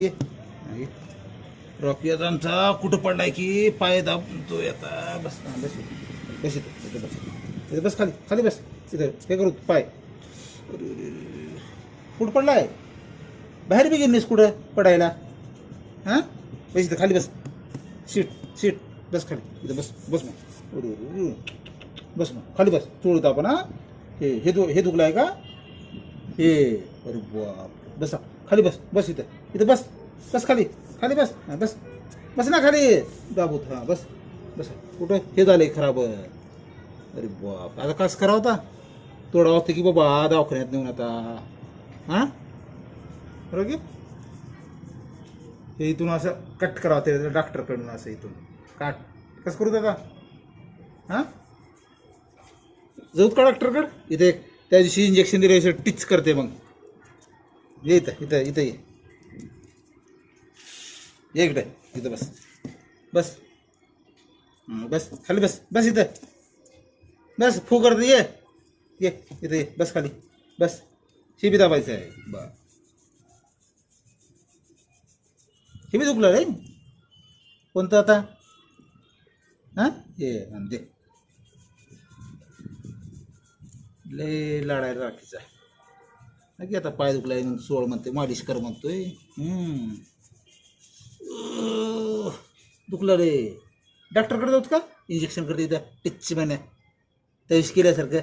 ये ये. रॉकी आमचा कुठं पडलाय की पाय दाबतोय आता. बस बस बस इथं बस इथं बस खाली खाली बस इथं हे करू पाय. कुठं पडलाय? बाहेर बी गेलीस कुठं पडायला? हां बस इथं खाली बस. सीट सीट बस खाली इथं बस बस मग. बस मग खाली बस. चोळत आपण. हां हे दुखलाय का हे? अरे बाप. बस खाली बस बस इथं इथं बस बस खाली खाली बस. हां बस बस ना खाली दाबूत. हां बस बस. कुठं हे झालंय खराब. अरे बाप. आता कसं करावं होता? तोडा होतं की बाबा दवाखान्यात नेऊन आता. हां बरोबर की हे इथून असं कट करावं ते डॉक्टरकडून असं इथून काट. कसं करू आता? हां जाऊत का डॉक्टरकडं? इथे त्या दिवशी इंजेक्शन दिले टिच करते मग. ये इथं इथं इथं ये इकडे इथं बस बस. बस खाली बस बस इथं बस. फू करते ये इथं ये बस खाली बस. शिबी दाबायचं आहे बा. शिबी दुखलं रे कोणतं आता? हां ये दे. लय लाडायला राखीचा की आता पाय दुखलाय सोळ म्हणते मालिश कर म्हणतोय. दुखलं रे. डॉक्टरकडे जाऊत का? इंजेक्शन करते इथं टिच्ची महिन्या त्या दिवशी केल्यासारखं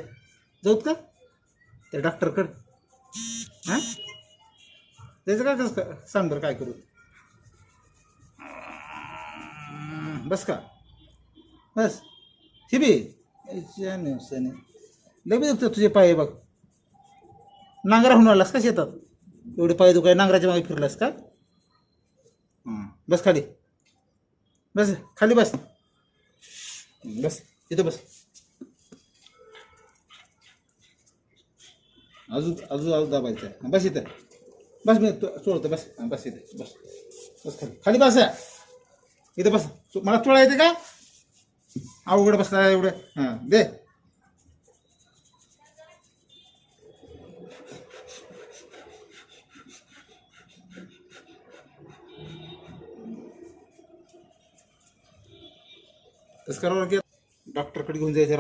जाऊत का त्या डॉक्टरकडं? हां त्याचं काय कसं सांग बरं काय करू? बस का बस. शिबी लय बी दुखतात तुझे पाय बघ. नांगरा होऊन आलास का शेतात? एवढे पाय दुखाय नांगराच्या मागे फिरलास का? बस खाली बस खाली बस बस इथं बस. अजून अजून अजून दाबायचं आहे. बस इथं बस. मी चोळतो बस. बस इथे बस बस खाली खाली बस. इथं बस. मला चोळा येते का? अवघड बसला एवढं. हां दे. तसं करावं की डॉक्टरकडे घेऊन जायचं.